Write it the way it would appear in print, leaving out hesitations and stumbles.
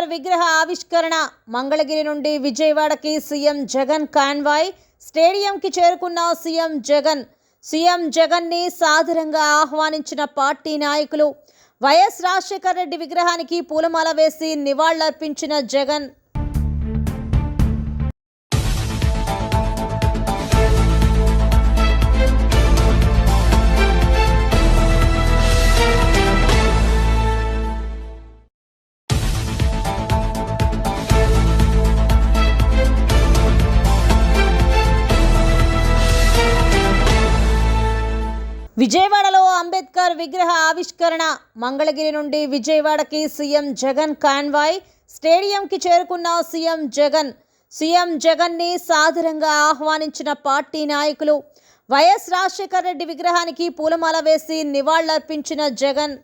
అంబేద్కర్ విగ్రహ ఆవిష్కరణ మంగళగిరి నుండి విజయవాడకి సీఎం జగన్ కాన్వాయ్ స్టేడియంకి చేరుకున్న సీఎం జగన్ ని సాదరంగా ఆహ్వానించిన పార్టీ నాయకులు వైఎస్ రాజశేఖర రెడ్డి విగ్రహానికి పూలమాల వేసి నివాళులర్పించిన జగన్ విజయవాడలో అంబేద్కర్ విగ్రహ ఆవిష్కరణ మంగళగిరి నుండి విజయవాడకి సీఎం జగన్ కాన్వాయ్ స్టేడియంకి చేరుకున్న సీఎం జగన్ ని సాదరంగా ఆహ్వానించిన పార్టీ నాయకులు వైఎస్ రాజశేఖర రెడ్డి విగ్రహానికి పూలమాల వేసి నివాళులర్పించిన జగన్